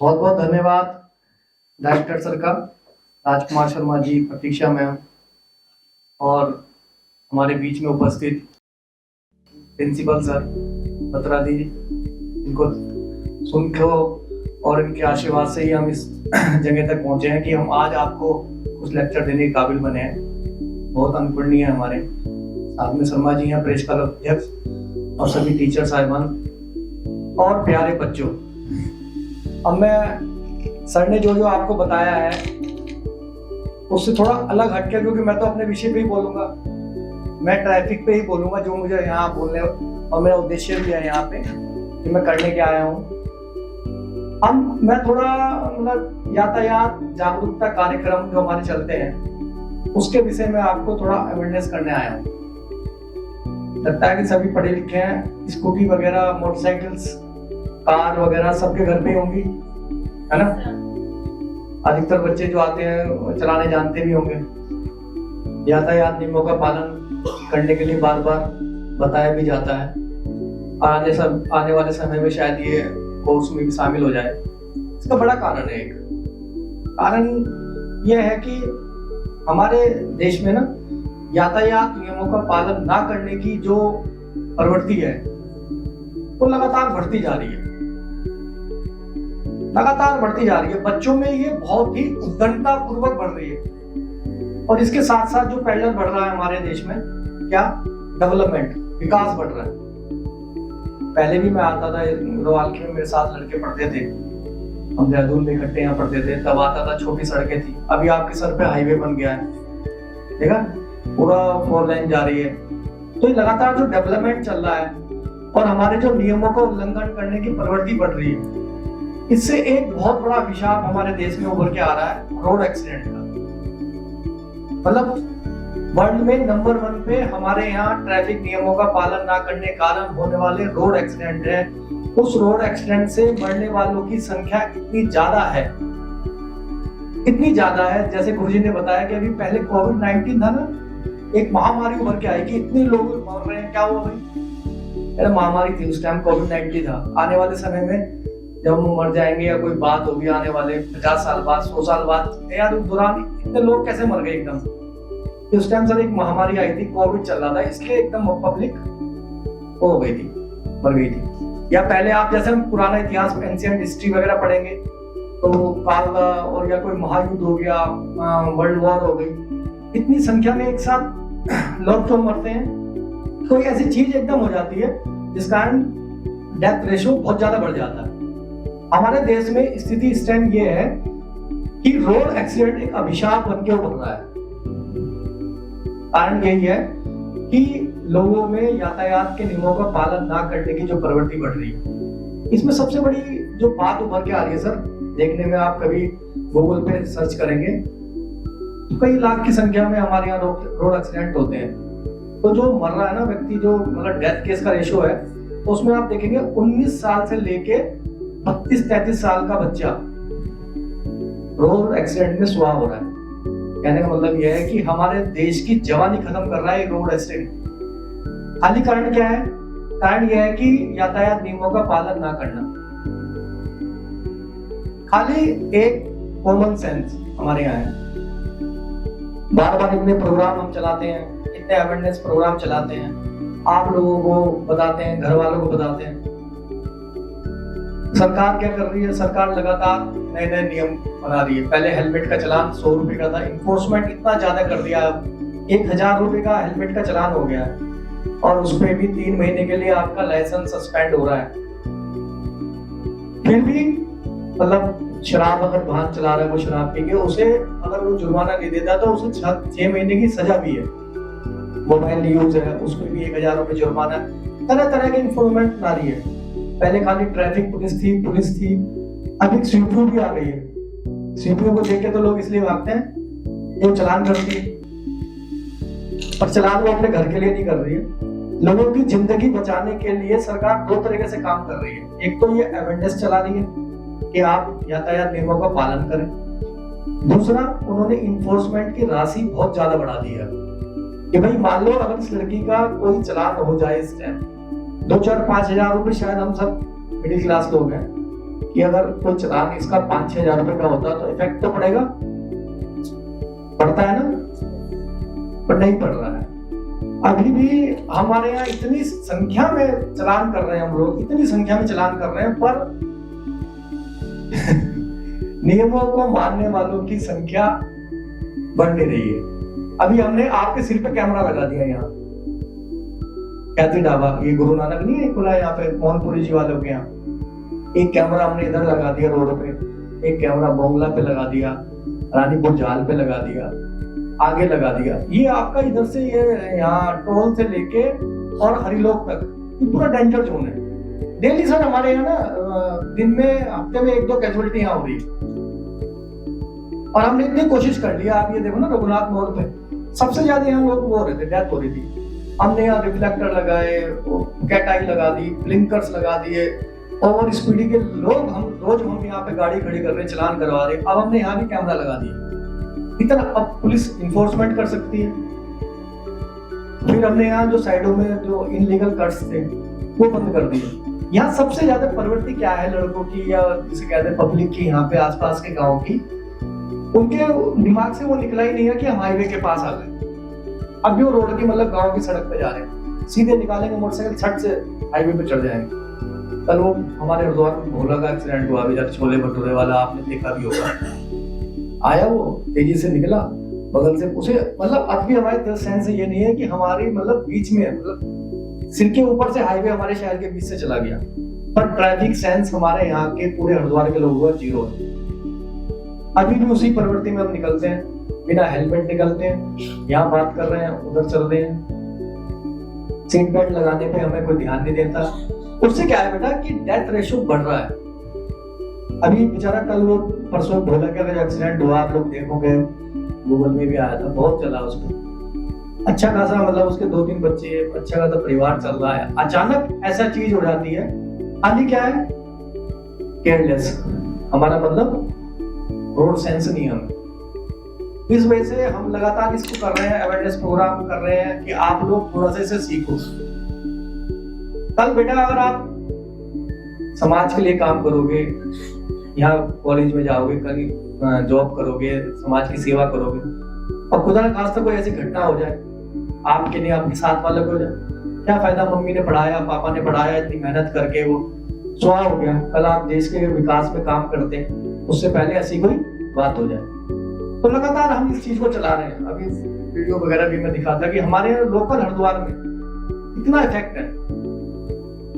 बहुत बहुत धन्यवाद डायरेक्टर सर का, राजकुमार शर्मा जी, प्रतीक्षा मैम और हमारे बीच में उपस्थित प्रिंसिपल सर बत्रा दी, इनको सुन के और इनके आशीर्वाद से ही हम इस जगह तक पहुंचे हैं कि हम आज आपको कुछ लेक्चर देने के काबिल बने हैं। बहुत अनुकरणीय है हमारे साथ में शर्मा जी हैं, प्रेस क्लब अध्यक्ष, और सभी टीचर साहिबान और प्यारे बच्चों। अब मैं सर ने जो जो आपको बताया है उससे थोड़ा अलग हटके, क्योंकि मैं तो अपने विषय पे ही बोलूंगा, मैं ट्रैफिक पे ही बोलूंगा जो मुझे यहाँ बोलने, और मेरा उद्देश्य भी है यहाँ पे कि मैं करने के आया हूँ। अब मैं थोड़ा मतलब यातायात जागरूकता कार्यक्रम जो हमारे चलते हैं उसके विषय में आपको थोड़ा अवेयरनेस करने आया हूँ। लगता है कि सभी पढ़े लिखे हैं, स्कूटी वगैरह, मोटरसाइकिल्स, कार वगैरह सबके घर पे होंगी, है ना। अधिकतर बच्चे जो आते हैं चलाने जानते भी होंगे। यातायात नियमों का पालन करने के लिए बार बार बताया भी जाता है। आने वाले समय में शायद ये कोर्स में भी शामिल हो जाए। इसका बड़ा कारण है, एक कारण यह है कि हमारे देश में ना यातायात नियमों का पालन ना करने की जो प्रवृत्ति है वो लगातार बढ़ती जा रही है, लगातार बढ़ती जा रही है। बच्चों में ये बहुत ही उद्दंडता पूर्वक बढ़ रही है। और इसके साथ साथ जो पैरेलल बढ़ रहा है हमारे देश में, क्या डेवलपमेंट, विकास बढ़ रहा है। पहले भी मैं आता था रोवालकी में, मेरे साथ लड़के पढ़ते थे, हम देहरादून में इकट्ठे यहाँ पढ़ते थे, तब आता था छोटी सड़कें थी। अभी आपके सर पे हाईवे बन गया है, देखा, पूरा 4 लाइन जा रही है। तो ये लगातार जो डेवलपमेंट चल रहा है और हमारे जो नियमों का उल्लंघन करने की प्रवृत्ति बढ़ रही है, इससे एक बहुत बड़ा अभिशाप हमारे देश में उभर के आ रहा है, रोड एक्सीडेंट का। मतलब वर्ल्ड में नंबर 1 पे हमारे यहाँ ट्रैफिक नियमों का पालन ना करने के कारण होने वाले रोड एक्सीडेंट है। उस रोड एक्सीडेंट से मरने वालों की संख्या इतनी ज्यादा है, इतनी ज्यादा है, जैसे गुरुजी ने बताया कि अभी पहले कोविड-19 था ना, एक महामारी उभर के आई कि इतने लोग मर रहे हैं। क्या हुआ भाई, अरे महामारी थी उस टाइम, कोविड-19 था। आने वाले समय में जब हम मर जाएंगे या कोई बात होगी आने वाले 50 साल बाद, 100 साल बाद, यार उस दौरान इतने लोग कैसे मर गए एकदम। उस टाइम सर एक महामारी आई थी, कोविड चल रहा था, इसलिए एकदम पब्लिक हो गई थी, मर गई थी। या पहले आप जैसे हम पुराना इतिहास, एंशिएंट हिस्ट्री वगैरह पढ़ेंगे तो काल और या कोई महायुद्ध हो गया, वर्ल्ड वॉर हो गई, इतनी संख्या में एक साथ लोग तो मरते हैं। कोई ऐसी चीज एकदम हो जाती है जिस कारण डेथ रेशो बहुत ज्यादा बढ़ जाता है। हमारे देश में स्थिति इस टाइम ये है कि रोड एक्सीडेंट एक अभिशाप बन के उभर रहा है। कारण यही है कि लोगों में यातायात के नियमों का पालन ना करने की जो प्रवृत्ति बढ़ रही है। इसमें सबसे बड़ी जो बात उभर के आ रही है सर, देखने में आप कभी गूगल पे सर्च करेंगे तो कई लाख की संख्या में हमारे यहाँ रोड एक्सीडेंट होते हैं। तो जो मर रहा है ना व्यक्ति, जो मतलब डेथ केस का रेशो है, तो उसमें आप देखेंगे 19 साल से लेके 32-33 साल का बच्चा रोड एक्सीडेंट में सुहा हो रहा है। कहने का मतलब यह है कि हमारे देश की जवानी खत्म कर रहा है रोड एक्सीडेंट। खाली कारण क्या है? कारण यह है कि यातायात नियमों का पालन ना करना। खाली एक कॉमन सेंस हमारे यहाँ है। बार बार इतने प्रोग्राम हम चलाते हैं, इतने अवेयरनेस प्रोग्राम चलाते हैं, आप लोगों को बताते हैं, घर वालों को बताते हैं। सरकार क्या कर रही है? सरकार लगातार नए नए नियम बना रही है। पहले हेलमेट का चलान 100 रुपए का था, इन्फोर्समेंट इतना ज्यादा कर दिया, 1000 रुपए का हेलमेट का चलान हो गया है, और उसपे भी 3 महीने के लिए आपका लाइसेंस सस्पेंड हो रहा है। फिर भी मतलब शराब अगर वाहन चला रहा है, वो शराब पी के, उसे अगर वो जुर्माना नहीं देता तो उसे 6 महीने की सजा भी है। मोबाइल यूज है, उसमें भी 1000 रुपए जुर्माना। तरह तरह के इन्फॉर्मेंट आ रही है। पहले खाली ट्रैफिक पुलिस थी, अभी सीपीयू भी आ गई है। सीपीयू को देख के तो लोग इसलिए भागते हैं, ये चलान करती है, पर चलान वो अपने घर के लिए नहीं कर रही है। लोगों की जिंदगी बचाने के लिए सरकार 2 तरीके से काम कर रही है। एक तो ये अवेयरनेस चला रही है कि आप यातायात नियमों का पालन करें। दूसरा, उन्होंने इन्फोर्समेंट की राशि बहुत ज्यादा बढ़ा दी है कि भाई मान लो अगर इस लड़की का कोई चलान हो जाए इस टाइम, 2-4-5 हजार रुपए, शायद हम सब मिडिल क्लास लोग हैं, कि अगर कोई चालान इसका 5-6 हजार रुपए का होता तो इफेक्ट तो पड़ेगा, पड़ता है ना, पर नहीं पड़ रहा है। अभी भी हमारे यहाँ इतनी संख्या में चालान कर रहे हैं हम लोग, इतनी संख्या में चालान कर रहे हैं, पर नियमों को मानने वालों की संख्या बढ़ नहीं रही है। अभी हमने आपके सिर पे कैमरा लगा दिया यहाँ कैथी ढाबा, ये गुरु नानक नहीं है खुला यहाँ पे मोहनपुरी जी वालों के यहाँ, एक कैमरा हमने इधर लगा दिया रोड पे, एक कैमरा बोंगला पे लगा दिया, रानीपुर जाल पे लगा दिया, आगे लगा दिया। ये आपका इधर से ये यहाँ टोल से लेके और हरिलोक तक ये पूरा डेंजर जोन है। डेली सर हमारे यहाँ ना दिन में हफ्ते में 1-2 कैजुअलिटी यहाँ हो रही है, और हमने इतनी कोशिश कर लिया। आप ये देखो ना रघुनाथ मोड़ पे सबसे ज्यादा यहाँ लोग वो हो रहे थे, डेथ हो रही थी। हमने यहाँ रिफ्लेक्टर लगाए, कैट आई लगा दी, ब्लिंकर्स लगा दिए, ओवर स्पीडी के लोग हम रोज हम यहाँ पे गाड़ी खड़ी कर रहे, चलान करवा रहे। अब हमने यहाँ भी कैमरा लगा दिया, इतना अब पुलिस इन्फोर्समेंट कर सकती है। फिर हमने यहाँ जो साइडों में जो इनलीगल कट्स थे वो बंद कर दिए। यहाँ सबसे ज्यादा प्रवृत्ति क्या है लड़कों की, या जिसे कहते हैं पब्लिक की, यहाँ पे आसपास के गाँव की, उनके दिमाग से वो निकला ही नहीं है कि हम हाईवे के पास आ गए। अब भी वो रोड की मतलब गांव की सड़क पे जा रहे हैं, सीधे निकालेंगे मोटरसाइकिल, छट से हाईवे पे चढ़ जाएंगे। कल वो हमारे हरिद्वार में भोला का एक्सीडेंट हुआ, इधर छोले भटूरे वाला आपने देखा भी होगा। आया वो तेजी से निकला बगल से, उसे मतलब अब भी हमारे सेंस ये नहीं है कि हमारी मतलब बीच में मतलब सिर के ऊपर से हाईवे हमारे शहर के बीच से चला गया, पर ट्रैफिक सेंस हमारे यहाँ के पूरे हरिद्वार के लोगों का 0 है। अभी भी उसी प्रवृत्ति में हम निकलते हैं, बिना हेलमेट निकलते हैं, यहाँ बात कर रहे हैं उधर चल रहे हैं, सीट बेल्ट लगाने पे हमें कोई ध्यान नहीं देता। उससे क्या है बेटा कि डेथ रेशियो बढ़ रहा है। अभी बेचारा कल वो परसों भोला का जो एक्सीडेंट हुआ, आप लोग देखोगे गूगल में भी आया था, बहुत चला उसमें, अच्छा खासा मतलब उसके 2-3 बच्चे, अच्छा खासा परिवार चल रहा है। अचानक ऐसा चीज हो जाती है, आदि क्या है केयरलेस, हमारा मतलब रोड सेंस नहीं है हमें। इस वजह से हम लगातार इसको कर रहे हैं, अवेयरनेस प्रोग्राम कर रहे हैं कि आप लोग थोड़ा सा इसे सीखो। कल बेटा अगर आप समाज के लिए काम करोगे, यहाँ कॉलेज में जाओगे, कहीं जॉब करोगे, समाज की सेवा करोगे, और खुदा न खास्ता कोई ऐसी घटना हो जाए आपके नहीं आपके साथ वालों को हो जाए, क्या फायदा? मम्मी ने पढ़ाया, पापा ने पढ़ाया, इतनी मेहनत करके वो स्वाहा हो गया। कल आप देश के विकास में काम करते हैं, उससे पहले ऐसी कोई बात हो जाए। तो लगातार हम इस चीज को चला रहे हैं। अभी वीडियो वगैरह भी मैं दिखाता कि हमारे लोकल हरिद्वार में इतना इफेक्ट है।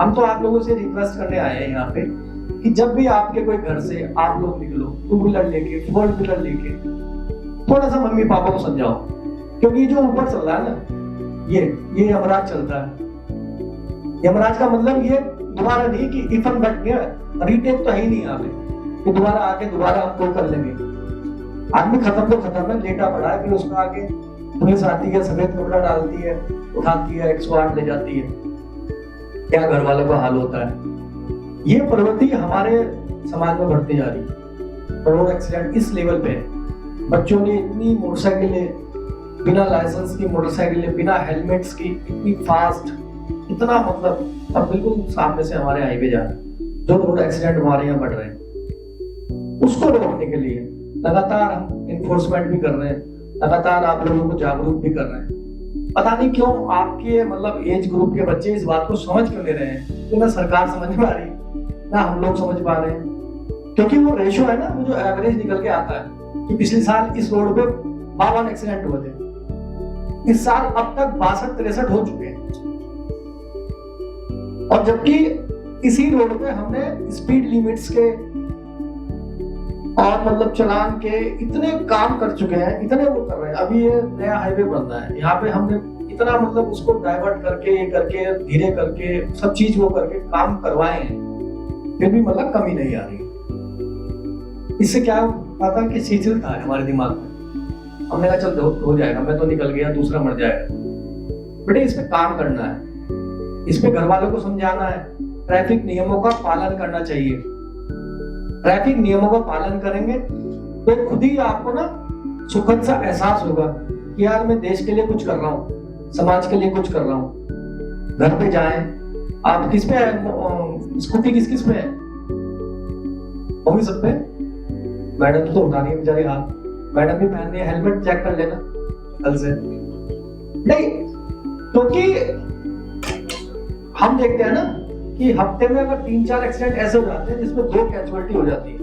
हम तो आप लोगों से रिक्वेस्ट करने आए हैं यहाँ पे कि जब भी आपके कोई घर से आप लोग निकलो 2 व्हीलर लेके, 4 व्हीलर लेके, थोड़ा सा मम्मी पापा को समझाओ, क्योंकि जो ऊपर चल रहा है ना, ये यमराज चलता है। यमराज का मतलब ये दोबारा नहीं कि इफ एंड बट गया, रीटेक तो है ही नहीं यहाँ पे कि दोबारा आके दोबारा हम को कर लेंगे। आदमी खत्म तो खत्म है, लेटा पड़ा है, फिर उसका आगे पुलिस आती है, सफेद कपड़ा डालती है, उठाती है, 108 ले जाती है, क्या घर वालों का हाल होता है। ये प्रवृत्ति हमारे समाज में बढ़ती जा रही है। रोड एक्सीडेंट इस लेवल पे है। बच्चों ने इतनी मोटरसाइकिलें बिना लाइसेंस की, मोटरसाइकिलें बिना हेलमेट्स की, इतनी फास्ट, इतना मतलब अब बिल्कुल सामने से हमारे हाईवे जा रहे हैं। जो रोड एक्सीडेंट हमारे यहाँ बढ़ रहे हैं, उसको रोकने के लिए लगातार हम इन्फोर्समेंट भी कर रहे हैं, लगातार आप लोगों को जागरूक भी कर रहे हैं। पता नहीं क्यों आपके मतलब एज ग्रुप के बच्चे इस बात को समझ क्यों ले रहे हैं, तो ना सरकार समझ पा रही ना हम लोग समझ पा रहे हैं। क्योंकि वो रेशो है ना, वो जो एवरेज निकल के आता है कि पिछले साल इस रोड पे 52 एक्सीडेंट हुए थे, इस साल अब तक 62-63 हो चुके हैं। और जबकि इसी रोड पे हमने स्पीड लिमिट्स के और मतलब चलान के इतने काम कर चुके हैं, इतने वो कर रहे हैं। अभी ये नया हाईवे बन रहा है, यहाँ पे हमने इतना मतलब उसको डाइवर्ट करके, ये करके, धीरे करके, सब चीज वो करके काम करवाए हैं, फिर भी मतलब कमी नहीं आ रही। इससे क्या पता कि शिथिलता है हमारे दिमाग में। हमने कहा चल हो जाएगा, मैं तो निकल गया, दूसरा मर जाएगा। बेटे इस पे काम करना है, इस पे घर वालों को समझाना है, ट्रैफिक नियमों का पालन करना चाहिए। ट्रैफिक नियमों का पालन करेंगे तो खुद ही आपको ना सुखद सा एहसास होगा कि यार मैं देश के लिए कुछ कर रहा हूँ, समाज के लिए कुछ कर रहा हूँ। घर पे जाएं, आप किस पे है, स्कूटी किस पे है, हो भी सकते हैं। मैडम तो उठा रही है बेचारी हाथ, मैडम भी पहन रही है, हेलमेट चेक कर लेना कल से। नहीं, क्योंकि हम देखते हैं ना कि हफ्ते में अगर 3-4 एक्सीडेंट ऐसे हो जाते हैं जिसमें 2 कैजुअलिटी हो जाती है,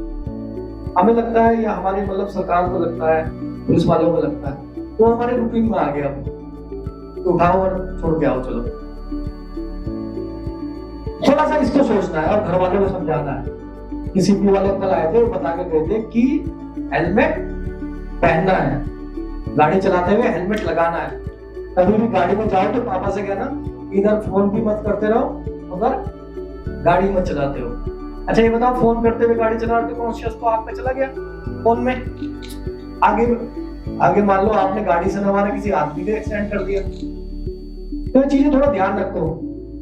हमें लगता है या हमारी मतलब सरकार को लगता है, पुलिस वालों को लगता है, तो हमारे रूटीन में आ गया तो उठाओ और छोड़ के आओ, चलो। थोड़ा सा इसको सोचना है और घर वालों को समझाना है। किसी भी वाले अंकल आए थे, वो बता के गए थे कि हेलमेट पहनना है, गाड़ी चलाते हुए हेलमेट लगाना है। कभी भी गाड़ी में जाओ तो पापा से कहना इधर फोन भी मत करते रहो, उधर गाड़ी मत चलाते हो। अच्छा ये बताओ, फोन करते हुए गाड़ी चला रहे हो, कॉन्शियस तो आप पे चला गया फोन में, आगे मान लो आपने गाड़ी से न मारा, किसी आदमी को एक्सीडेंट कर दिया। तो ये चीजें थोड़ा ध्यान रखो,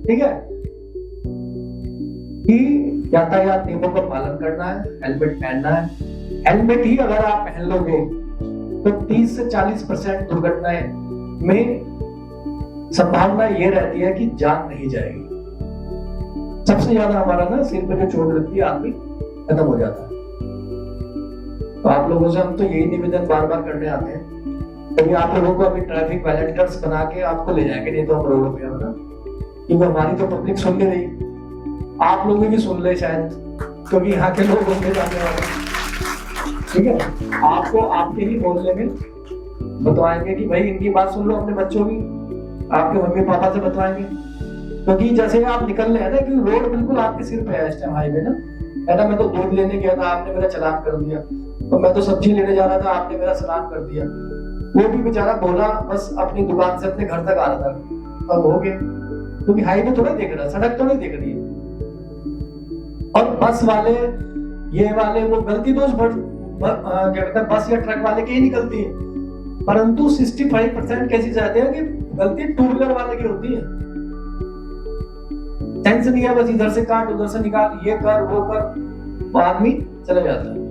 ठीक है, कि यातायात नियमों का पालन करना है, हेलमेट पहनना है। हेलमेट ही अगर आप पहन लोगे तो 30 से 40% दुर्घटनाएं में संभावना ये रहती है कि जान नहीं जाएगी। सबसे ज्यादा हमारा ना सिर पे जो चोट लगती है आदमी खत्म हो जाता है। तो आप लोगों से हम तो यही निवेदन बार बार करने आते हैं, तभी आप लोगों को अभी ट्रैफिक वॉलंटियर्स बना के आपको ले जाएंगे, नहीं तो हम रोडों पे है ना, क्योंकि हमारी तो पब्लिक सुन नहीं रही, आप लोग भी सुन ले शायद, क्योंकि यहाँ के लोग होंगे जाने वाले, ठीक है। आपको आपके ही मोहल्ले में बतवाएंगे कि भाई इनकी बात सुन लो, अपने बच्चों की, आपके मम्मी पापा से बतवाएंगे। क्योंकि जैसे आप निकल रहे हैं ना कि रोड बिल्कुल आपके सिर पे है इस टाइम, हाईवे ना है ना। मैं तो दूध लेने गया था, आपने मेरा चालान कर दिया, तो मैं तो सब्जी लेने जा रहा था, आपने मेरा चालान कर दिया। वो भी बेचारा भोला बस अपनी दुकान से अपने घर तक आ रहा था, अब हो गया, क्योंकि हाईवे थोड़ा देख रहा, सड़क तो नहीं देख रही है। और बस वाले ये वाले वो गलती तो क्या कहते हैं, बस या ट्रक वाले की ही निकलती है, परंतु 65% केसेस आते हैं कि गलती टू व्हीलर वाले की होती है। सेंस नहीं है, बस इधर से काट उधर से निकाल, ये कर वो कर, तो आदमी चला जाता है।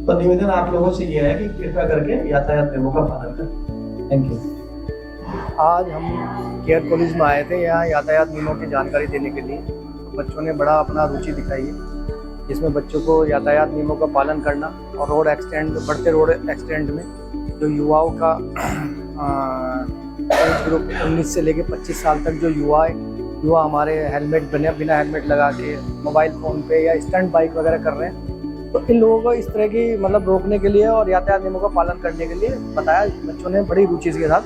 तो निवेदन आप लोगों से ये है कि कृपया करके यातायात नियमों का पालन करें। Thank you. आज हम केयर कॉलेज में आए थे यहाँ यातायात नियमों की जानकारी देने के लिए। तो बच्चों ने बड़ा अपना रुचि दिखाई है, जिसमें बच्चों को यातायात नियमों का पालन करना और रोड एक्सीडेंट, बढ़ते रोड एक्सीडेंट में जो युवाओं का एज ग्रुप 19 से लेकर 25 साल तक जो युवा हमारे हेलमेट बिना हेलमेट लगा के मोबाइल फ़ोन पे या स्टंट बाइक वगैरह कर रहे हैं, तो इन लोगों को इस तरह की मतलब रोकने के लिए और यातायात नियमों का पालन करने के लिए बताया। बच्चों ने बड़ी रुचि के साथ